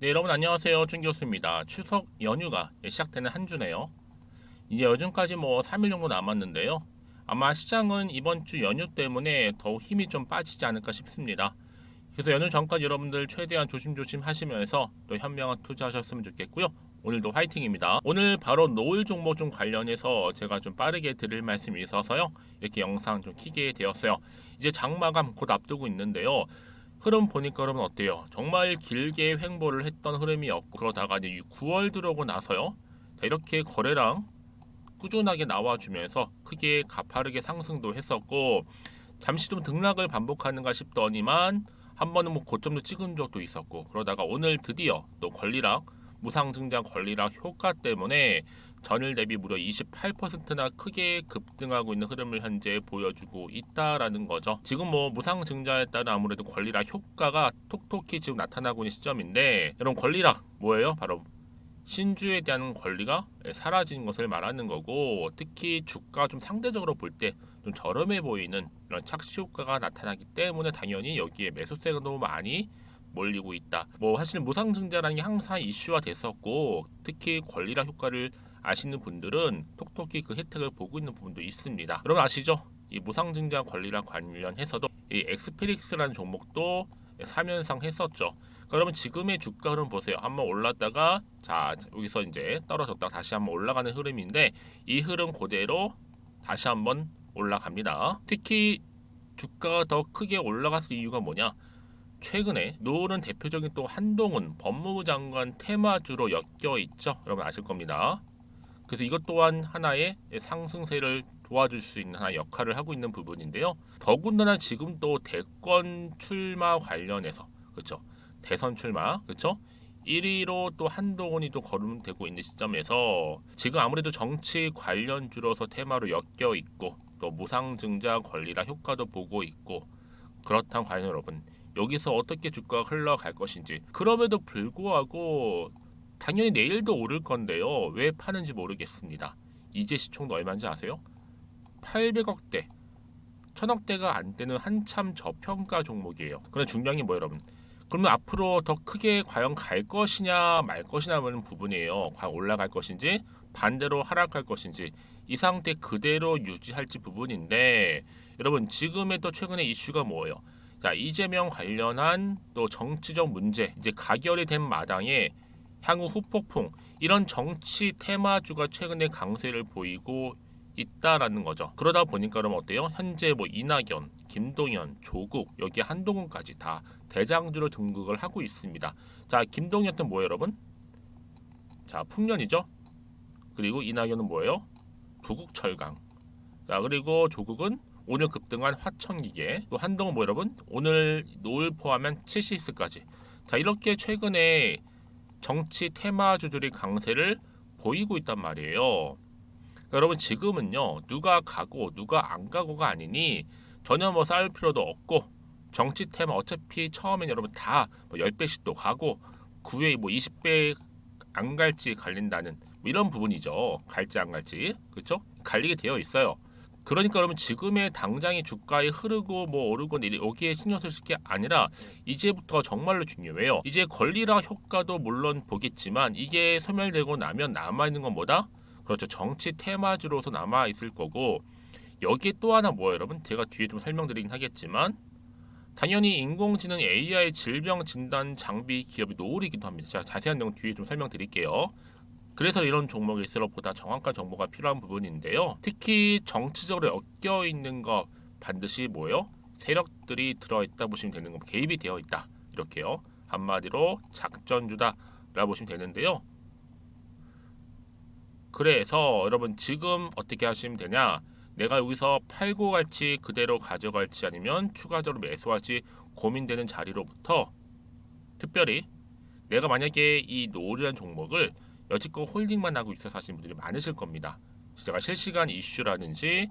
네, 여러분 안녕하세요. 준 교수입니다. 추석 연휴가 시작되는 한 주네요. 이제 여준까지 3일 정도 남았는데요. 아마 시장은 이번 주 연휴 때문에 더욱 힘이 좀 빠지지 않을까 싶습니다. 그래서 연휴 전까지 여러분들 최대한 조심조심 하시면서 또 현명한 투자하셨으면 좋겠고요. 오늘도 화이팅입니다. 오늘 바로 노을 종목 좀 관련해서 제가 좀 빠르게 드릴 말씀이 있어서요. 이렇게 영상 좀 키게 되었어요. 이제 장마감 곧 앞두고 있는데요. 흐름 보니까 여러분 어때요? 정말 길게 횡보를 했던 흐름이었고 그러다가 이제 9월 들어오고 나서요. 이렇게 거래량 꾸준하게 나와주면서 크게 가파르게 상승도 했었고 잠시 좀 등락을 반복하는가 싶더니만 한 번은 고점도 찍은 적도 있었고 그러다가 오늘 드디어 또 권리락 무상증자 권리락 효과 때문에 전일 대비 무려 28%나 크게 급등하고 있는 흐름을 현재 보여주고 있다라는 거죠. 지금 무상증자에 따른 아무래도 권리락 효과가 톡톡히 지금 나타나고 있는 시점인데 여러분 권리락 뭐예요? 바로 신주에 대한 권리가 사라진 것을 말하는 거고 특히 주가 좀 상대적으로 볼 때 좀 저렴해 보이는 이런 착시 효과가 나타나기 때문에 당연히 여기에 매수세가 너무 많이 몰리고 있다. 사실 무상증자라는 게 항상 이슈화 됐었고 특히 권리락 효과를 아시는 분들은 톡톡히 그 혜택을 보고 있는 부분도 있습니다. 여러분 아시죠? 이 무상증자 권리락 관련해서도 이 엑스페릭스라는 종목도 3연상 했었죠. 그러면 지금의 주가 흐름 보세요. 한번 올랐다가 자 여기서 이제 떨어졌다가 다시 한번 올라가는 흐름인데 이 흐름 그대로 다시 한번 올라갑니다. 특히 주가가 더 크게 올라갔을 이유가 뭐냐? 최근에 노을은 대표적인 또 한동훈 법무부 장관 테마주로 엮여 있죠. 여러분 아실 겁니다. 그래서 이것 또한 하나의 상승세를 도와줄 수 있는 하나의 역할을 하고 있는 부분인데요. 더군다나 지금 또 대권 출마 관련해서 그렇죠. 대선 출마 그렇죠. 1위로 또 한동훈이 또 거론되고 있는 시점에서 지금 아무래도 정치 관련주로서 테마로 엮여 있고 또 무상증자 권리라 효과도 보고 있고 그렇다면 과연 여러분 여기서 어떻게 주가가 흘러갈 것인지 그럼에도 불구하고 당연히 내일도 오를 건데요. 왜 파는지 모르겠습니다. 이제 시총도 얼마인지 아세요? 800억대, 1000억대가 안 되는 한참 저평가 종목이에요. 그런데 중요한 게 뭐예요, 여러분? 그러면 앞으로 더 크게 과연 갈 것이냐 말 것이냐는 부분이에요. 과연 올라갈 것인지 반대로 하락할 것인지 이 상태 그대로 유지할지 부분인데 여러분 지금의 또 최근의 이슈가 뭐예요? 자 이재명 관련한 또 정치적 문제 이제 가결이 된 마당에 향후 후폭풍 이런 정치 테마주가 최근에 강세를 보이고 있다라는 거죠. 그러다 보니까 그러면 어때요? 현재 이낙연, 김동연, 조국 여기 한동훈까지 다 대장주로 등극을 하고 있습니다. 자 김동연은 뭐예요, 여러분? 자 풍년이죠. 그리고 이낙연은 뭐예요? 부국철강. 자 그리고 조국은 오늘 급등한 화천기계. 또 한동훈 여러분? 오늘 노을 포함한 칠시스까지. 자 이렇게 최근에 정치 테마주들이 강세를 보이고 있단 말이에요. 그러니까 여러분 지금은요 누가 가고 누가 안 가고가 아니니 전혀 싸울 필요도 없고 정치 테마 어차피 처음엔 여러분 다 10배씩도 가고 9회 20배 안 갈지 갈린다는 이런 부분이죠. 갈지 안 갈지 그렇죠? 갈리게 되어 있어요. 그러니까 여러분 지금의 당장의 주가에 흐르고 오르고 내리 여기에 신경 쓸 게 아니라 이제부터 정말로 중요해요. 이제 권리락 효과도 물론 보겠지만 이게 소멸되고 나면 남아있는 건 뭐다? 그렇죠. 정치 테마주로서 남아있을 거고 여기에 또 하나 뭐예요 여러분? 제가 뒤에 좀 설명드리긴 하겠지만 당연히 인공지능 AI 질병 진단 장비 기업이 노을이기도 합니다. 제가 자세한 내용 뒤에 좀 설명드릴게요. 그래서 이런 종목일수록 보다 정확한 정보가 필요한 부분인데요. 특히 정치적으로 엮여 있는 거 반드시 뭐예요? 세력들이 들어있다 보시면 되는 거 개입이 되어 있다 이렇게요. 한마디로 작전주다라고 보시면 되는데요. 그래서 여러분 지금 어떻게 하시면 되냐? 내가 여기서 팔고 갈지 그대로 가져갈지 아니면 추가적으로 매수할지 고민되는 자리로부터 특별히 내가 만약에 이 노을이라는 종목을 여지껏 홀딩만 하고 있어서 하시는 분들이 많으실 겁니다. 제가 실시간 이슈라든지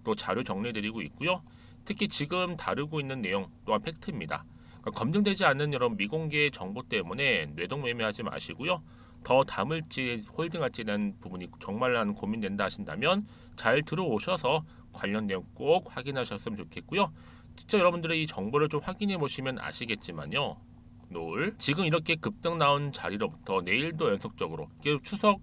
또 자료 정리드리고 있고요. 특히 지금 다루고 있는 내용 또한 팩트입니다. 그러니까 검증되지 않는 여러분 미공개 정보 때문에 뇌동매매하지 마시고요. 더 담을지 홀딩할지에 대한 부분이 정말 고민된다 하신다면 잘 들어오셔서 관련 내용 꼭 확인하셨으면 좋겠고요. 직접 여러분들의 이 정보를 좀 확인해 보시면 아시겠지만요. 노을. 지금 이렇게 급등 나온 자리로부터 내일도 연속적으로 이게 추석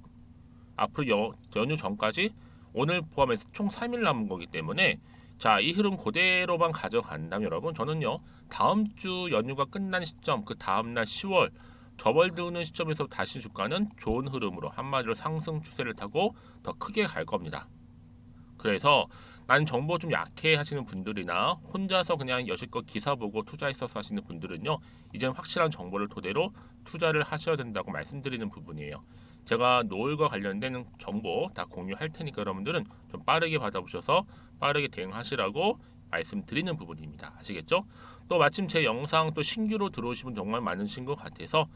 앞으로 연휴 전까지 오늘 포함해서 총 3일 남은 거기 때문에 자, 이 흐름 그대로만 가져간다면 여러분 저는요 다음 주 연휴가 끝난 시점 그 다음날 10월 접어드는 시점에서 다시 주가는 좋은 흐름으로 한마디로 상승 추세를 타고 더 크게 갈 겁니다. 그래서 난 정보 좀 약해 하시는 분들이나 혼자서 그냥 여실껏 기사 보고 투자했어서 하시는 분들은요 이젠 확실한 정보를 토대로 투자를 하셔야 된다고 말씀드리는 부분이에요. 제가 노을과 관련된 정보 다 공유할 테니까 여러분들은 좀 빠르게 받아보셔서 빠르게 대응하시라고 말씀드리는 부분입니다. 아시겠죠? 또 마침 제 영상 또 신규로 들어오신 분 정말 많으신 것 같아서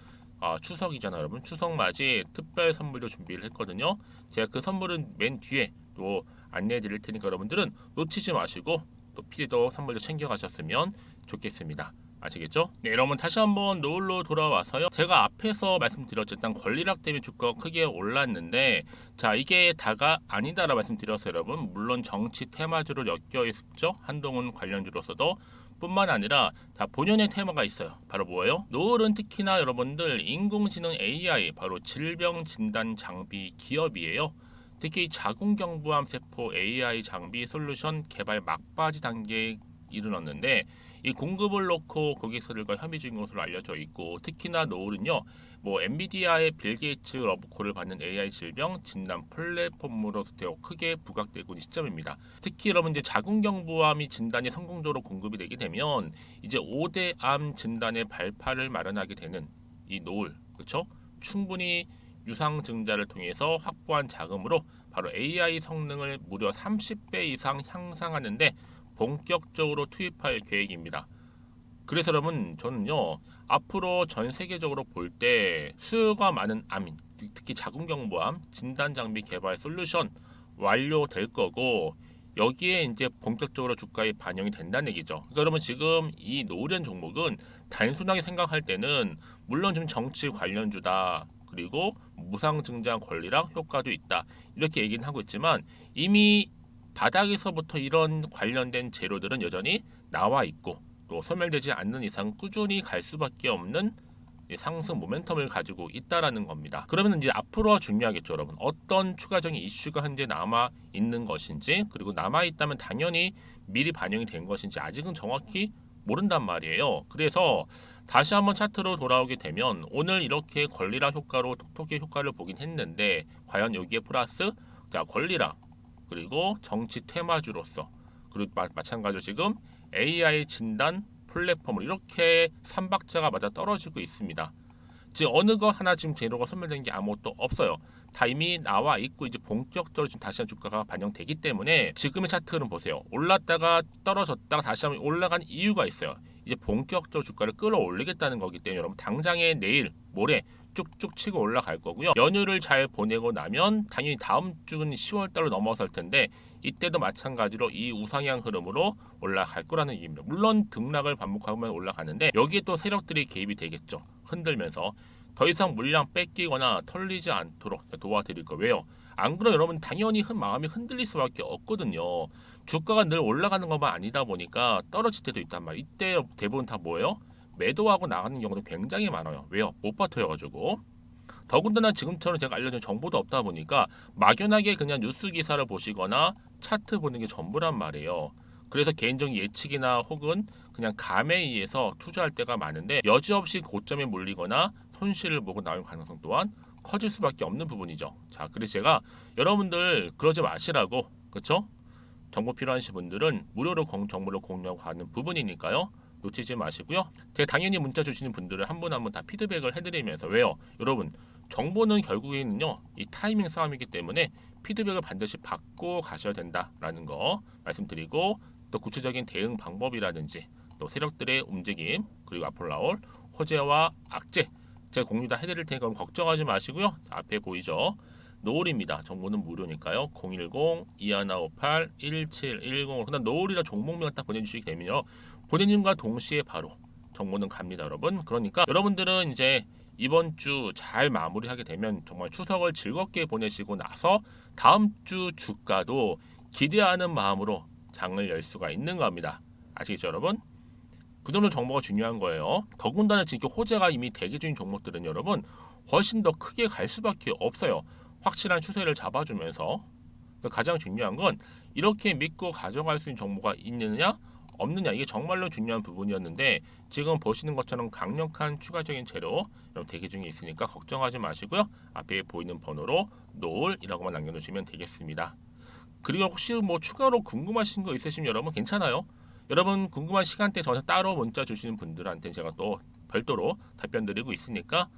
추석이잖아요 여러분. 추석 맞이 특별 선물도 준비를 했거든요. 제가 그 선물은 맨 뒤에 또 안내해 드릴 테니까 여러분들은 놓치지 마시고 또 필요도 선물도 챙겨 가셨으면 좋겠습니다. 아시겠죠? 네, 여러분 다시 한번 노을로 돌아와서요. 제가 앞에서 말씀드렸죠. 일단 권리락 때문에 주가가 크게 올랐는데 자 이게 다가 아니다라 말씀드렸어요 여러분. 물론 정치 테마주로 엮여 있죠. 한동훈 관련주로서도 뿐만 아니라 다 본연의 테마가 있어요. 바로 뭐예요? 노을은 특히나 여러분들 인공지능 AI 바로 질병 진단 장비 기업이에요. 특히 자궁경부암 세포 AI 장비 솔루션 개발 막바지 단계에 이르렀는데 이 공급을 놓고 고객사들과 협의 중인 것으로 알려져 있고 특히나 노을은요 뭐 엔비디아의 빌 게이츠 러브콜을 받는 AI 질병 진단 플랫폼으로서 되어 크게 부각되고 있는 시점입니다. 특히 여러분 이제 자궁경부암이 진단이 성공적으로 공급이 되게 되면 이제 5대 암 진단의 발판을 마련하게 되는 이 노을 그렇죠? 충분히 유상 증자를 통해서 확보한 자금으로 바로 AI 성능을 무려 30배 이상 향상하는데 본격적으로 투입할 계획입니다. 그래서 여러분 저는요 앞으로 전 세계적으로 볼 때 수요가 많은 암인 특히 자궁경부암 진단 장비 개발 솔루션 완료될 거고 여기에 이제 본격적으로 주가에 반영이 된다는 얘기죠. 그러니까 여러분 지금 이 노을현 종목은 단순하게 생각할 때는 물론 좀 정치 관련주다. 그리고 무상증자 권리랑 효과도 있다. 이렇게 얘기는 하고 있지만 이미 바닥에서부터 이런 관련된 재료들은 여전히 나와 있고 또 소멸되지 않는 이상 꾸준히 갈 수밖에 없는 상승 모멘텀을 가지고 있다라는 겁니다. 그러면 이제 앞으로가 중요하겠죠, 여러분. 어떤 추가적인 이슈가 현재 남아 있는 것인지 그리고 남아 있다면 당연히 미리 반영이 된 것인지 아직은 정확히 모른단 말이에요. 그래서 다시 한번 차트로 돌아오게 되면 오늘 이렇게 권리락 효과로 톡톡히 효과를 보긴 했는데 과연 여기에 플러스 자 권리락 그리고 정치 테마주로서 그리고 마찬가지로 지금 AI 진단 플랫폼을 이렇게 삼박자가 맞아 떨어지고 있습니다. 즉 어느 것 하나 지금 재료가 소멸된 게 아무것도 없어요. 다 이미 나와 있고 이제 본격적으로 지금 다시 한번 주가가 반영되기 때문에 지금의 차트는 보세요. 올랐다가 떨어졌다가 다시 한번 올라간 이유가 있어요. 이제 본격적으로 주가를 끌어올리겠다는 거기 때문에 여러분 당장에 내일 모레 쭉쭉 치고 올라갈 거고요. 연휴를 잘 보내고 나면 당연히 다음 주는 10월 달로 넘어설 텐데 이때도 마찬가지로 이 우상향 흐름으로 올라갈 거라는 얘기입니다. 물론 등락을 반복하면 올라가는데 여기에 또 세력들이 개입이 되겠죠. 흔들면서 더 이상 물량 뺏기거나 털리지 않도록 도와드릴 거예요. 왜요? 안 그러면 여러분 당연히 마음이 흔들릴 수밖에 없거든요. 주가가 늘 올라가는 것만 아니다 보니까 떨어질 때도 있단 말이에요. 이때 대부분 다 뭐예요? 매도하고 나가는 경우도 굉장히 많아요. 왜요? 못 버텨가지고. 더군다나 지금처럼 제가 알려준 정보도 없다 보니까 막연하게 그냥 뉴스 기사를 보시거나 차트 보는 게 전부란 말이에요. 그래서 개인적인 예측이나 혹은 그냥 감에 의해서 투자할 때가 많은데 여지없이 고점에 몰리거나 손실을 보고 나올 가능성 또한 커질 수밖에 없는 부분이죠. 자, 그래서 제가 여러분들 그러지 마시라고 그렇죠? 정보 필요하신 분들은 무료로 정보를 공유하고 하는 부분이니까요. 놓치지 마시고요. 제가 당연히 문자 주시는 분들은 한 분 한 분 다 피드백을 해드리면서 왜요? 여러분 정보는 결국에는요 이 타이밍 싸움이기 때문에 피드백을 반드시 받고 가셔야 된다라는 거 말씀드리고 또 구체적인 대응 방법이라든지 또 세력들의 움직임 그리고 앞으로 나올 호재와 악재 제가 공유 다 해드릴 테니까 걱정하지 마시고요. 앞에 보이죠? 노을입니다. 정보는 무료니까요. 010-2158-1710 그다음 노을이라 종목명 딱 보내주시게 되면요. 보내님과 동시에 바로 정보는 갑니다, 여러분. 그러니까 여러분들은 이제 이번 주 잘 마무리하게 되면 정말 추석을 즐겁게 보내시고 나서 다음 주 주가도 기대하는 마음으로 장을 열 수가 있는 겁니다. 아시겠죠, 여러분? 그 정도 정보가 중요한 거예요. 더군다나 지금 호재가 이미 대기 중인 종목들은 여러분 훨씬 더 크게 갈 수밖에 없어요. 확실한 추세를 잡아주면서. 가장 중요한 건 이렇게 믿고 가져갈 수 있는 정보가 있느냐 없느냐, 이게 정말로 중요한 부분이었는데 지금 보시는 것처럼 강력한 추가적인 재료 대기 중에 있으니까 걱정하지 마시고요. 앞에 보이는 번호로 노을이라고만 남겨주시면 되겠습니다. 그리고 혹시 뭐 추가로 궁금하신 거 있으시면 여러분 괜찮아요. 여러분 궁금한 시간대 저한테 따로 문자 주시는 분들한테 제가 또 별도로 답변 드리고 있으니까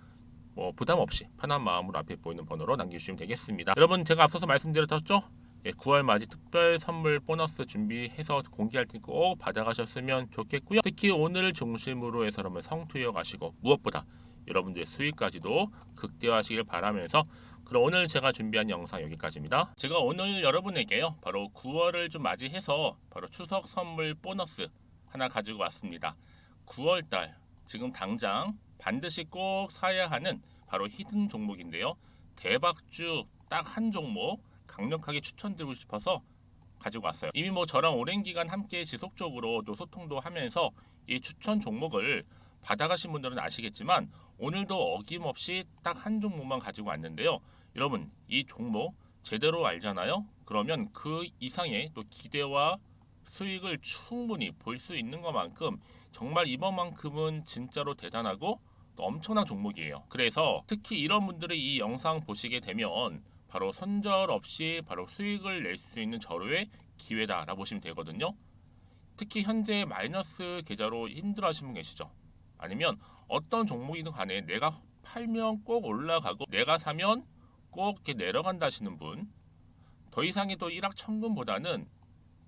뭐 부담 없이 편한 마음으로 앞에 보이는 번호로 남겨주시면 되겠습니다. 여러분 제가 앞서서 말씀드렸죠? 9월 맞이 특별 선물 보너스 준비해서 공개할 테니 꼭 받아가셨으면 좋겠고요. 특히 오늘 중심으로 해서 여러분 성투여 가시고 무엇보다 여러분들의 수익까지도 극대화하시길 바라면서, 그럼 오늘 제가 준비한 영상 여기까지입니다. 제가 오늘 여러분에게요 바로 9월을 좀 맞이해서 바로 추석 선물 보너스 하나 가지고 왔습니다. 9월달 지금 당장 반드시 꼭 사야 하는 바로 히든 종목인데요. 대박주 딱 한 종목 강력하게 추천드리고 싶어서 가지고 왔어요. 이미 뭐 저랑 오랜 기간 함께 지속적으로 또 소통도 하면서 이 추천 종목을 받아가신 분들은 아시겠지만 오늘도 어김없이 딱 한 종목만 가지고 왔는데요. 여러분 이 종목 제대로 알잖아요. 그러면 그 이상의 또 기대와 수익을 충분히 볼 수 있는 것만큼 정말 이번만큼은 진짜로 대단하고 또 엄청난 종목이에요. 그래서 특히 이런 분들이 이 영상 보시게 되면 바로 손절 없이 바로 수익을 낼 수 있는 절호의 기회다라고 보시면 되거든요. 특히 현재 마이너스 계좌로 힘들어하시는 분 계시죠? 아니면 어떤 종목이든 간에 내가 팔면 꼭 올라가고 내가 사면 꼭 이렇게 내려간다 하시는 분, 더 이상의 또 일확천금보다는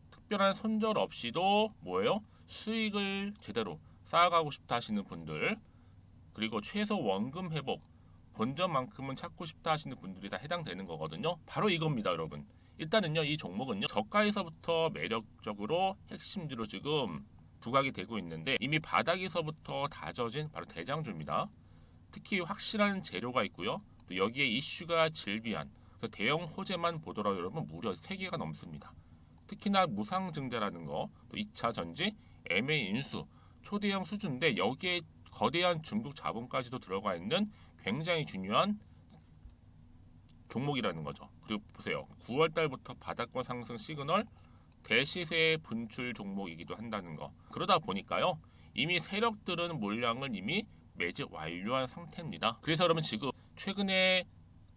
특별한 손절 없이도 뭐예요? 수익을 제대로 쌓아가고 싶다 하시는 분들, 그리고 최소 원금 회복 본전만큼은 찾고 싶다 하시는 분들이 다 해당되는 거거든요. 바로 이겁니다, 여러분. 일단은요, 이 종목은요, 저가에서부터 매력적으로 핵심주로 지금 부각이 되고 있는데 이미 바닥에서부터 다져진 바로 대장주입니다. 특히 확실한 재료가 있고요. 또 여기에 이슈가 질비한, 그래서 대형 호재만 보더라도 여러분 무려 3개가 넘습니다. 특히나 무상증자라는 거, 또 2차 전지, MA 인수, 초대형 수주인데 여기에 거대한 중국 자본까지도 들어가 있는 굉장히 중요한 종목이라는 거죠. 그리고 보세요. 9월 달부터 바닥권 상승 시그널, 대시세 분출 종목이기도 한다는 거. 그러다 보니까요. 이미 세력들은 물량을 이미 매집 완료한 상태입니다. 그래서 여러분 지금 최근에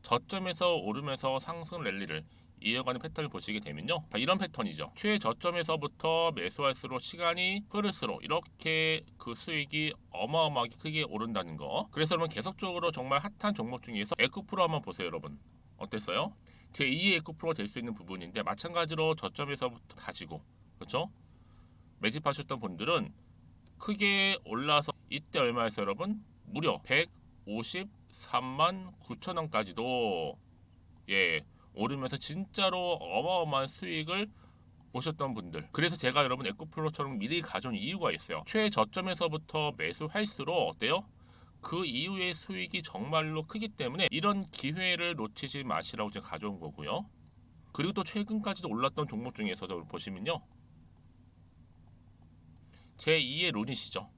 저점에서 오르면서 상승 랠리를 이어가는 패턴을 보시게 되면요. 이런 패턴이죠. 최저점에서부터 매수할수록 시간이 흐를수록 이렇게 그 수익이 어마어마하게 크게 오른다는 거. 그래서 여러분 계속적으로 정말 핫한 종목 중에서 에코프로 한번 보세요, 여러분. 어땠어요? 제2의 에코프로가 될 수 있는 부분인데 마찬가지로 저점에서부터 다지고, 그렇죠? 매집하셨던 분들은 크게 올라서 이때 얼마였어요, 여러분? 무려 153만 9천 원까지도 오르면서 진짜로 어마어마한 수익을 보셨던 분들. 그래서 제가 여러분 에코플로처럼 미리 가져온 이유가 있어요. 최저점에서부터 매수할수록 어때요? 그 이후의 수익이 정말로 크기 때문에 이런 기회를 놓치지 마시라고 제가 가져온 거고요. 그리고 또 최근까지도 올랐던 종목 중에서도 보시면요. 제2의 룬이시죠.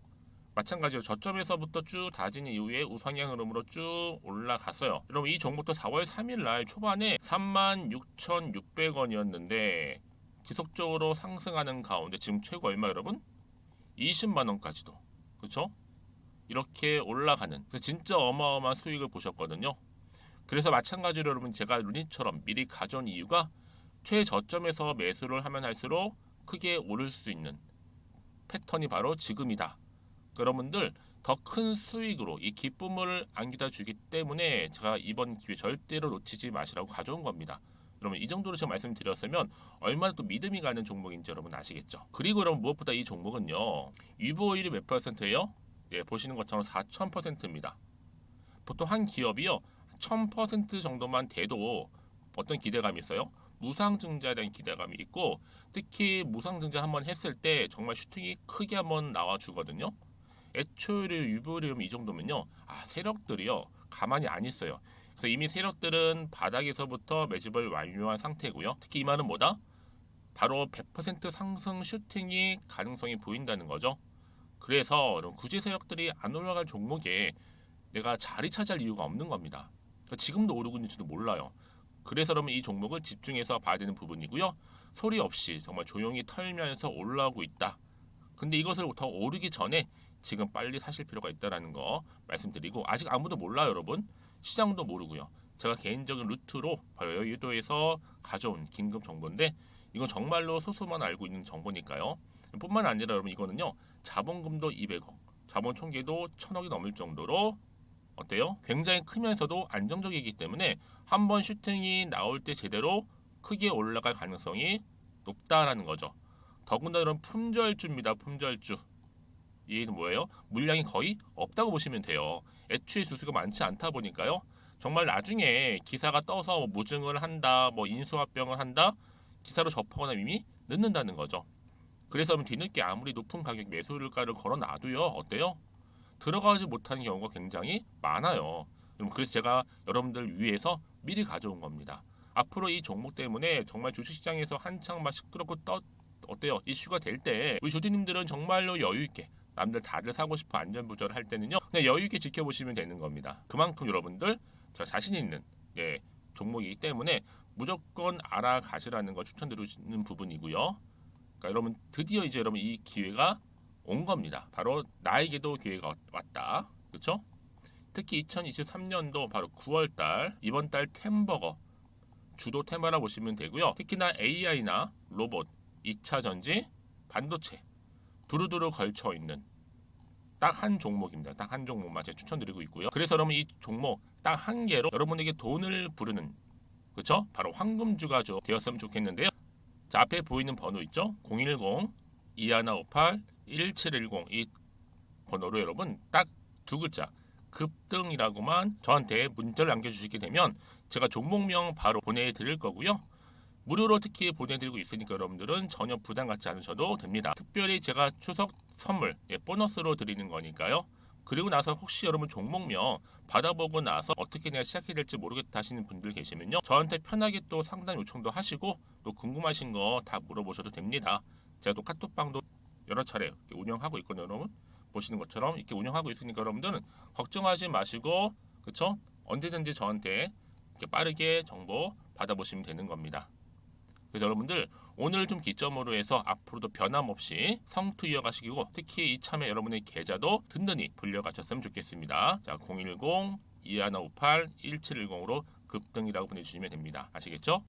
마찬가지로 저점에서부터 쭉 다진 이후에 우상향 흐름으로 쭉 올라갔어요. 여러분 이 종목도 4월 3일 날 초반에 36,600원이었는데 지속적으로 상승하는 가운데 지금 최고 얼마 여러분? 20만 원까지도. 그렇죠? 이렇게 올라가는, 그래서 진짜 어마어마한 수익을 보셨거든요. 그래서 마찬가지로 여러분 제가 루닛처럼 미리 가져온 이유가 최저점에서 매수를 하면 할수록 크게 오를 수 있는 패턴이 바로 지금이다. 여러분들 더 큰 수익으로 이 기쁨을 안겨다 주기 때문에 제가 이번 기회 절대로 놓치지 마시라고 가져온 겁니다. 여러분 이 정도로 제가 말씀드렸으면 얼마나 또 믿음이 가는 종목인지 여러분 아시겠죠? 그리고 여러분 무엇보다 이 종목은요. 유보율이 몇 %예요? 보시는 것처럼 4000%입니다. 보통 한 기업이요. 1000% 정도만 돼도 어떤 기대감이 있어요? 무상증자에 대한 기대감이 있고, 특히 무상증자 한번 했을 때 정말 슈팅이 크게 한번 나와주거든요. 애초에 유보율이 이 정도면요. 세력들이요. 가만히 안 있어요. 그래서 이미 세력들은 바닥에서부터 매집을 완료한 상태고요. 특히 이 말은 뭐다? 바로 100% 상승 슈팅이 가능성이 보인다는 거죠. 그래서 여러분 구제 세력들이 안 올라갈 종목에 내가 자리 차지할 이유가 없는 겁니다. 그러니까 지금도 오르고 있는지도 몰라요. 그래서 그러면 이 종목을 집중해서 봐야 되는 부분이고요. 소리 없이 정말 조용히 털면서 올라오고 있다. 근데 이것을 더 오르기 전에 지금 빨리 사실 필요가 있다라는 거 말씀드리고, 아직 아무도 몰라요, 여러분. 시장도 모르고요. 제가 개인적인 루트로 바로 여의도에서 가져온 긴급 정보인데, 이건 정말로 소수만 알고 있는 정보니까요. 뿐만 아니라 여러분, 이거는요, 자본금도 200억, 자본 총계도 1000억이 넘을 정도로 어때요? 굉장히 크면서도 안정적이기 때문에 한번 슈팅이 나올 때 제대로 크게 올라갈 가능성이 높다라는 거죠. 더군다나 이런 품절주입니다. 품절주. 얘는 뭐예요? 물량이 거의 없다고 보시면 돼요. 애초에 수수가 많지 않다 보니까요. 정말 나중에 기사가 떠서 뭐 무증을 한다, 뭐 인수합병을 한다, 기사로 접하거나 이미 늦는다는 거죠. 그래서 뒤늦게 아무리 높은 가격 매수가를 걸어 놔도요, 어때요? 들어가지 못하는 경우가 굉장히 많아요. 그래서 제가 여러분들 위해서 미리 가져온 겁니다. 앞으로 이 종목 때문에 정말 주식시장에서 한창 막 시끄럽고 어때요? 이슈가 될 때 우리 주주님들은 정말로 여유 있게, 남들 다들 사고 싶어 안전부절 할 때는요, 그냥 여유 있게 지켜보시면 되는 겁니다. 그만큼 여러분들 저 자신 있는 종목이기 때문에 무조건 알아가시라는 거 추천드리는 부분이고요. 그러니까 여러분 드디어 이제 여러분 이 기회가 온 겁니다. 바로 나에게도 기회가 왔다. 그렇죠? 특히 2023년도 바로 9월달, 이번 달 템버거 주도 테마라 보시면 되고요. 특히나 AI나 로봇, 2차 전지, 반도체 두루두루 걸쳐 있는 딱 한 종목입니다. 딱 한 종목만 제가 추천드리고 있고요. 그래서 여러분 이 종목 딱 한 개로 여러분에게 돈을 부르는, 그렇죠? 바로 황금주가 되었으면 좋겠는데요. 자, 앞에 보이는 번호 있죠? 010-2158-1710 이 번호로 여러분 딱 두 글자 급등이라고만 저한테 문자를 남겨주시게 되면 제가 종목명 바로 보내드릴 거고요. 무료로 특히 보내드리고 있으니까 여러분들은 전혀 부담 갖지 않으셔도 됩니다. 특별히 제가 추석 선물 보너스로 드리는 거니까요. 그리고 나서 혹시 여러분 종목명 받아보고 나서 어떻게 내가 시작해야 될지 모르겠다 하시는 분들 계시면요, 저한테 편하게 또 상담 요청도 하시고 또 궁금하신 거 다 물어보셔도 됩니다. 제가 또 카톡방도 여러 차례 운영하고 있거든요. 여러분 보시는 것처럼 이렇게 운영하고 있으니까 여러분들은 걱정하지 마시고, 그쵸? 언제든지 저한테 이렇게 빠르게 정보 받아보시면 되는 겁니다. 그래서 여러분들 오늘 좀 기점으로 해서 앞으로도 변함없이 성투 이어가시고, 특히 이참에 여러분의 계좌도 든든히 불려가셨으면 좋겠습니다. 자, 010-2158-1710으로 급등이라고 보내주시면 됩니다. 아시겠죠?